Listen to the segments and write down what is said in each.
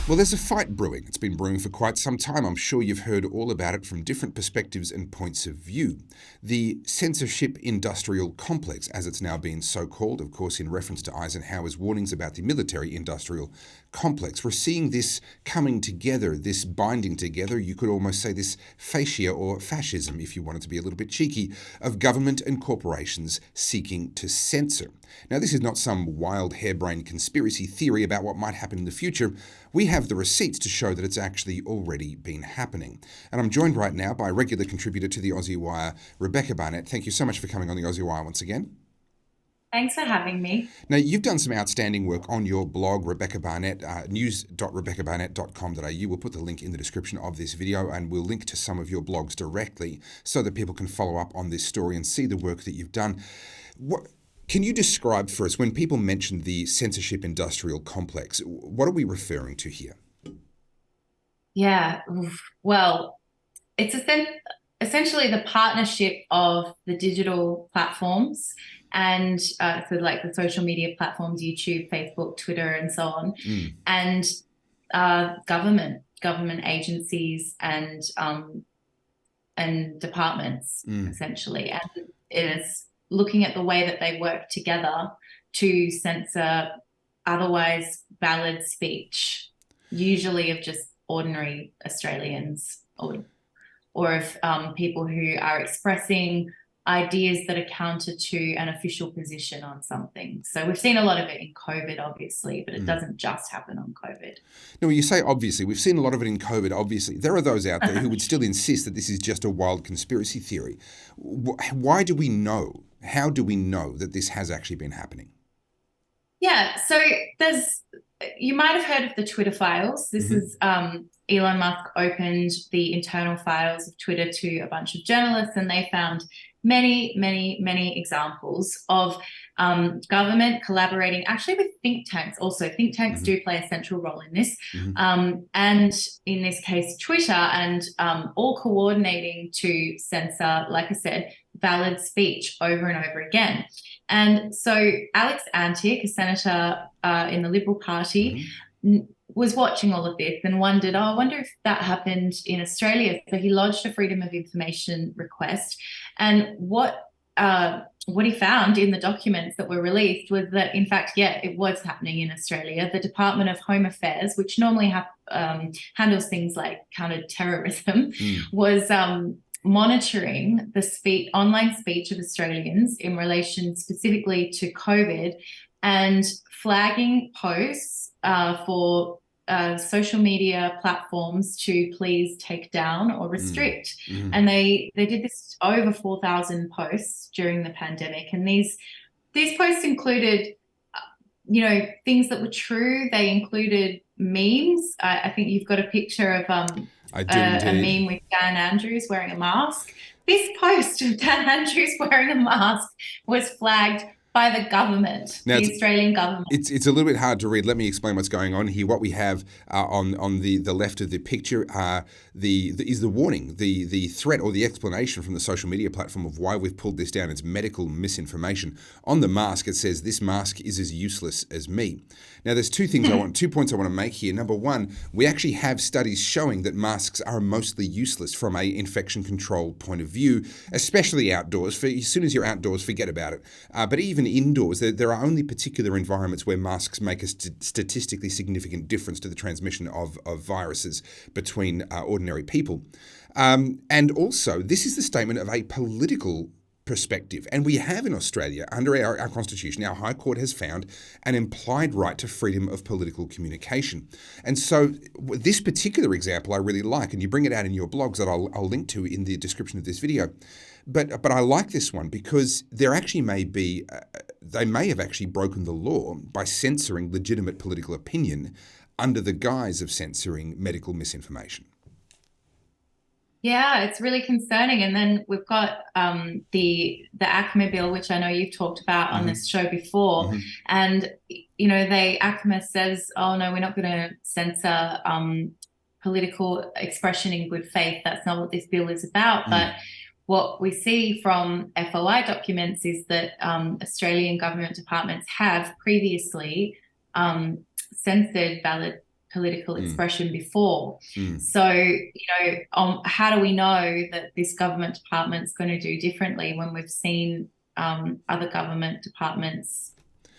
Well, there's a fight brewing. It's been brewing for quite some time. I'm sure you've heard all about it from different perspectives and points of view. The Censorship Industrial Complex, as it's now been so called, of course, in reference to Eisenhower's warnings about the military industrial complex. We're seeing this coming together, this binding together, you could almost say this fascia or fascism, if you wanted to be a little bit cheeky, of government and corporations seeking to censor. Now, this is not some wild, harebrained conspiracy theory about what might happen in the future. We have the receipts to show that it's actually already been happening. And I'm joined right now by regular contributor to the Aussie Wire, Rebekah Barnett. Thank you so much for coming on the Aussie Wire once again. Thanks for having me. Now, you've done some outstanding work on your blog, Rebekah Barnett, news.rebekahbarnett.com.au. We'll put the link in the description of this video, and we'll link to some of your blogs directly so that people can follow up on this story and see the work that you've done. Can you describe for us, when people mention the censorship industrial complex, what are we referring to here? Yeah, well, it's essentially the partnership of the digital platforms and so like the social media platforms, YouTube, Facebook, Twitter, and so on, and government agencies and departments, essentially. And it is looking at the way that they work together to censor otherwise valid speech, usually of just ordinary Australians or of people who are expressing ideas that are counter to an official position on something. So we've seen a lot of it in COVID, obviously, but it doesn't just happen on COVID. Now, when you say obviously, we've seen a lot of it in COVID, obviously. There are those out there who would still insist that this is just a wild conspiracy theory. Why do we know? How do we know that this has actually been happening? Yeah, so you might have heard of the Twitter files. This is Elon Musk opened the internal files of Twitter to a bunch of journalists, and they found many examples of government collaborating actually with think tanks. Also, think tanks do play a central role in this. And in this case, Twitter, and all coordinating to censor, like I said, valid speech over and over again. And so Alex Antic, a senator in the Liberal Party, was watching all of this and wondered, I wonder if that happened in Australia. So he lodged a Freedom of Information request. And what he found in the documents that were released was that, in fact, it was happening in Australia. The Department of Home Affairs, which normally handles things like counter-terrorism, was monitoring the online speech of Australians in relation specifically to COVID and flagging posts for social media platforms to please take down or restrict. And they did this over 4,000 posts during the pandemic. And these posts included, things that were true. They included memes. I think you've got a picture of I do a meme with Dan Andrews wearing a mask. This post of Dan Andrews wearing a mask was flagged by the government, the Australian government. It's a little bit hard to read. Let me explain what's going on here. What we have on the left of the picture is the warning, the threat or the explanation from the social media platform of why we've pulled this down. It's medical misinformation. On the mask, it says, "This mask is as useless as me." Now, there's two points I want to make here. Number one, we actually have studies showing that masks are mostly useless from a infection control point of view, especially outdoors. As soon as you're outdoors, forget about it. But even indoors, there are only particular environments where masks make a statistically significant difference to the transmission of viruses between ordinary people. And also, this is the statement of a political perspective. And we have in Australia, under our Constitution, our High Court has found an implied right to freedom of political communication. And so this particular example I really like, and you bring it out in your blogs that I'll link to in the description of this video. But I like this one because there actually they may have actually broken the law by censoring legitimate political opinion under the guise of censoring medical misinformation. Yeah, it's really concerning. And then we've got the ACMA bill, which I know you've talked about on this show before. And, ACMA says, oh, no, we're not going to censor political expression in good faith. That's not what this bill is about. But what we see from FOI documents is that Australian government departments have previously censored valid political expression before. Mm. So, how do we know that this government department's going to do differently when we've seen other government departments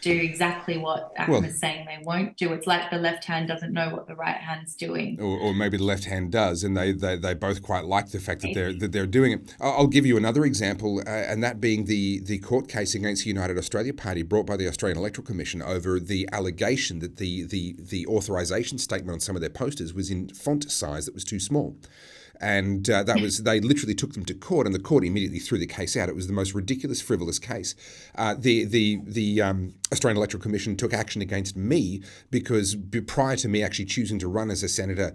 do exactly what ACMA is saying they won't do? It's like the left hand doesn't know what the right hand's doing. Or maybe the left hand does, and they both quite like the fact that they're doing it. I'll give you another example, and that being the court case against the United Australia Party brought by the Australian Electoral Commission over the allegation that the authorisation statement on some of their posters was in font size that was too small. And they literally took them to court, and the court immediately threw the case out. It was the most ridiculous, frivolous case. The Australian Electoral Commission took action against me because prior to me actually choosing to run as a senator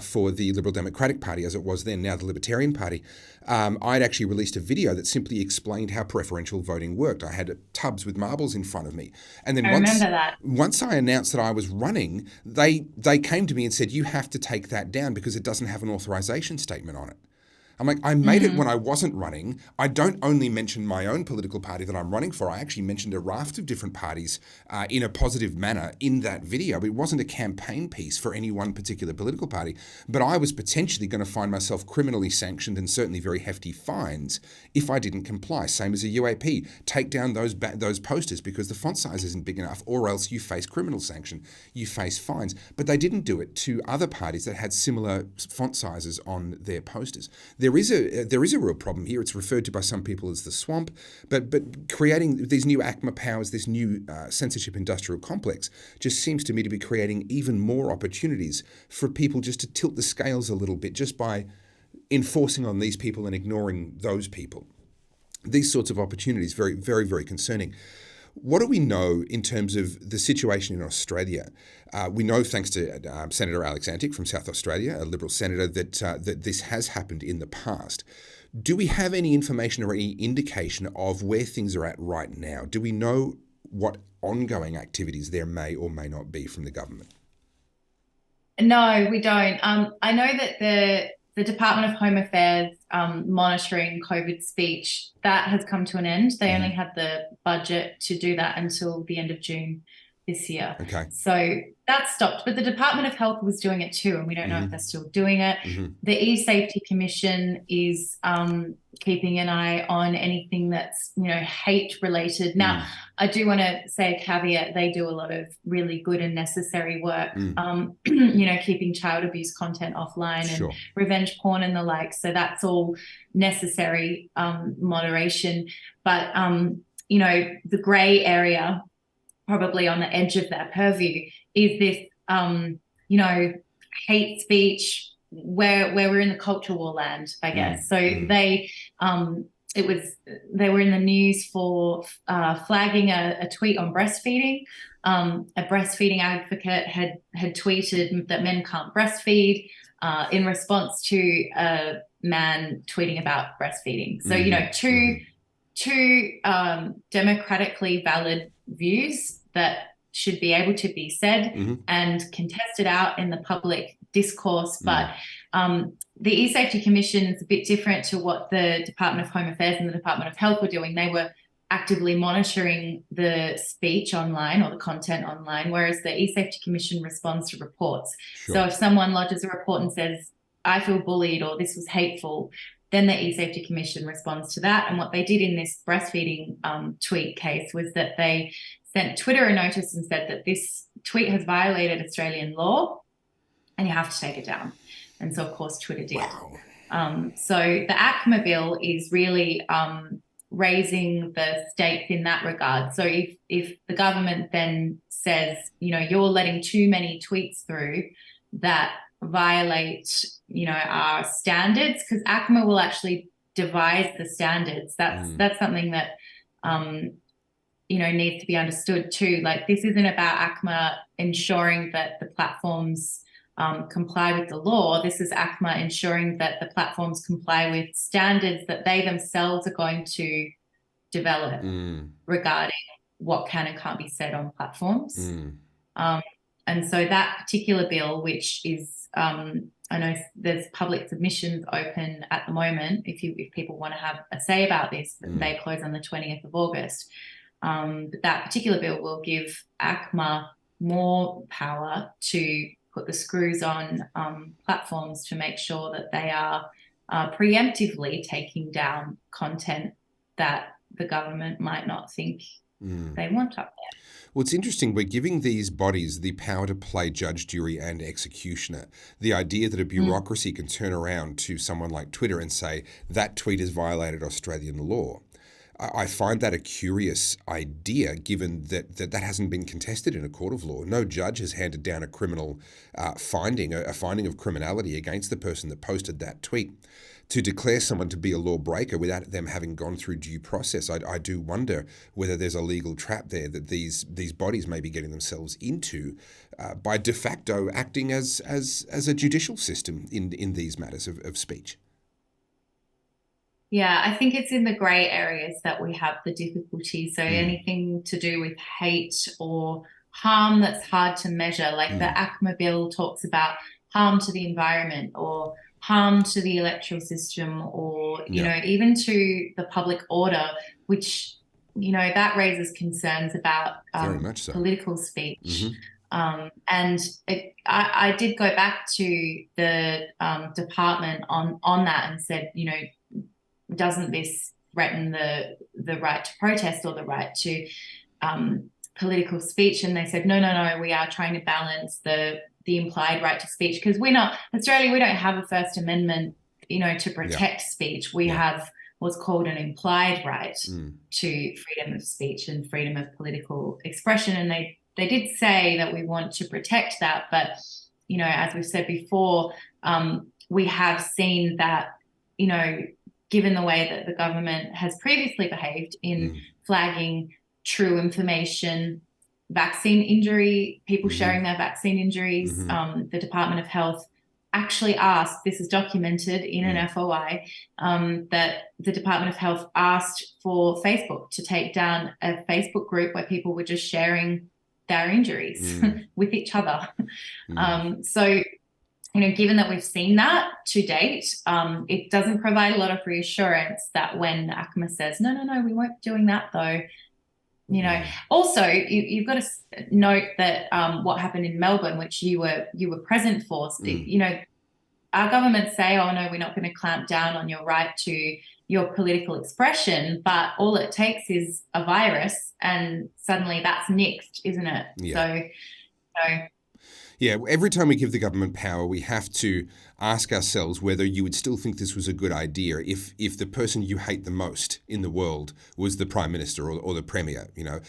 for the Liberal Democratic Party, as it was then, now the Libertarian Party, I'd actually released a video that simply explained how preferential voting worked. I had tubs with marbles in front of me. And then once I announced that I was running, they came to me and said, you have to take that down because it doesn't have an authorisation statement on it. I'm like, I made it when I wasn't running. I don't only mention my own political party that I'm running for. I actually mentioned a raft of different parties in a positive manner in that video. It wasn't a campaign piece for any one particular political party, but I was potentially going to find myself criminally sanctioned and certainly very hefty fines if I didn't comply. Same as a UAP. Take down those posters because the font size isn't big enough, or else you face criminal sanction. You face fines. But they didn't do it to other parties that had similar font sizes on their posters. There is a real problem here. It's referred to by some people as the swamp, but creating these new ACMA powers, this new censorship industrial complex, just seems to me to be creating even more opportunities for people just to tilt the scales a little bit, just by enforcing on these people and ignoring those people. These sorts of opportunities, very, very, very concerning. What do we know in terms of the situation in Australia? We know, thanks to Senator Alex Antic from South Australia, a Liberal senator, that this has happened in the past. Do we have any information or any indication of where things are at right now? Do we know what ongoing activities there may or may not be from the government? No, we don't. I know that the Department of Home Affairs monitoring COVID speech, that has come to an end. They only had the budget to do that until the end of June this year. Okay. So that stopped. But the Department of Health was doing it too, and we don't know if they're still doing it. The E-Safety Commission is keeping an eye on anything that's, hate related. Now, I do want to say a caveat. They do a lot of really good and necessary work, keeping child abuse content offline and revenge porn and the like. So that's all necessary moderation. But, the grey area, probably on the edge of their purview, is this, hate speech where we're in the culture war land, I guess. So they were in the news for flagging a tweet on breastfeeding. A breastfeeding advocate had tweeted that men can't breastfeed in response to a man tweeting about breastfeeding. So, two democratically valid views that should be able to be said and contested out in the public discourse. But the E-Safety Commission is a bit different to what the Department of Home Affairs and the Department of Health were doing. They were actively monitoring the speech online or the content online, whereas the E-Safety Commission responds to reports. So if someone lodges a report and says, I feel bullied or this was hateful, then the E-Safety Commission responds to that. And what they did in this breastfeeding tweet case was that they sent Twitter a notice and said that this tweet has violated Australian law and you have to take it down. And so, of course, Twitter did. Wow. So the ACMA bill is really raising the stakes in that regard. So if the government then says, you're letting too many tweets through that violate, our standards, because ACMA will actually devise the standards. That's something that, needs to be understood too. Like, this isn't about ACMA ensuring that the platforms comply with the law. This is ACMA ensuring that the platforms comply with standards that they themselves are going to develop regarding what can and can't be said on platforms. And so that particular bill, which is, I know there's public submissions open at the moment. If people want to have a say about this, they close on the 20th of August. But that particular bill will give ACMA more power to put the screws on platforms to make sure that they are preemptively taking down content that the government might not think they want up there. Well, it's interesting. We're giving these bodies the power to play judge, jury, and executioner. The idea that a bureaucracy can turn around to someone like Twitter and say, that tweet has violated Australian law. I find that a curious idea, given that hasn't been contested in a court of law. No judge has handed down a criminal finding, a finding of criminality against the person that posted that tweet. To declare someone to be a lawbreaker without them having gone through due process, I do wonder whether there's a legal trap there that these bodies may be getting themselves into by de facto acting as a judicial system in these matters of speech. Yeah, I think it's in the grey areas that we have the difficulty. So anything to do with hate or harm that's hard to measure, like the ACMA bill talks about harm to the environment or harm to the electoral system, or you know, even to the public order, which, you know, that raises concerns about Very much so. political speech. And I did go back to the department on that and said, you know, doesn't this threaten the right to protest or the right to political speech? And they said, no, we are trying to balance the implied right to speech, because we're not Australia. We don't have a First Amendment, you know, to protect speech. We have what's called an implied right to freedom of speech and freedom of political expression. And they did say that we want to protect that, but you know, as we've said before, we have seen that, you know, given the way that the government has previously behaved in flagging true information, vaccine injury, people sharing their vaccine injuries, the Department of Health actually asked, this is documented in an FOI, that the Department of Health asked for Facebook to take down a Facebook group where people were just sharing their injuries with each other. So, you know, given that we've seen that to date, it doesn't provide a lot of reassurance that when ACMA says, no, we won't be doing that though. You know, also you've got to note that what happened in Melbourne, which you were present for, you know, our governments say, oh no, we're not going to clamp down on your right to your political expression, but all it takes is a virus and suddenly that's nixed, isn't it? Yeah, every time we give the government power, we have to ask ourselves whether you would still think this was a good idea if the person you hate the most in the world was the Prime Minister or the Premier. You know,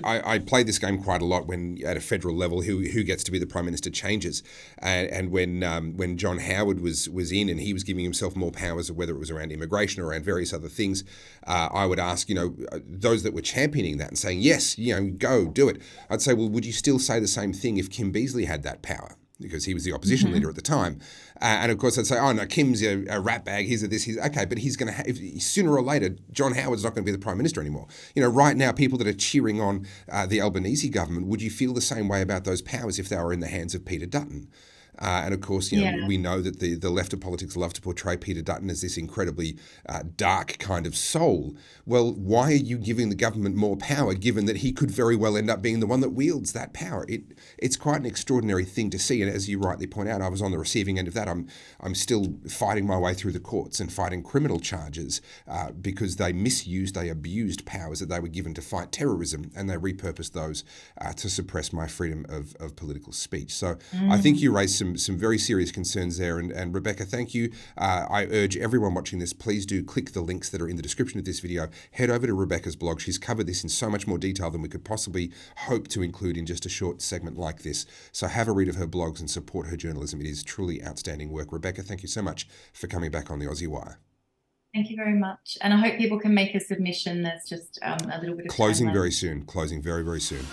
I play this game quite a lot when at a federal level, who gets to be the Prime Minister changes. And when John Howard was in and he was giving himself more powers, whether it was around immigration or around various other things, I would ask, you know, those that were championing that and saying, yes, you know, go do it. I'd say, well, would you still say the same thing if Kim Beazley had that power? Because he was the opposition leader at the time. And of course, I'd say, oh, no, Kim's a rat bag. He's okay, but he's going to sooner or later, John Howard's not going to be the Prime Minister anymore. You know, right now, people that are cheering on the Albanese government, would you feel the same way about those powers if they were in the hands of Peter Dutton? And of course, you know, we know that the left of politics love to portray Peter Dutton as this incredibly dark kind of soul. Well, why are you giving the government more power, given that he could very well end up being the one that wields that power? It's quite an extraordinary thing to see. And as you rightly point out, I was on the receiving end of that. I'm still fighting my way through the courts and fighting criminal charges because they abused powers that they were given to fight terrorism, and they repurposed those to suppress my freedom of political speech. So I think you raised some very serious concerns there. And Rebekah, thank you. I urge everyone watching this, please do click the links that are in the description of this video. Head over to Rebekah's blog. She's covered this in so much more detail than we could possibly hope to include in just a short segment like this. So have a read of her blogs and support her journalism. It is truly outstanding work. Rebekah, thank you so much for coming back on the Aussie Wire. Thank you very much. And I hope people can make a submission. There's just a little bit of closing time very soon. Closing very, very soon.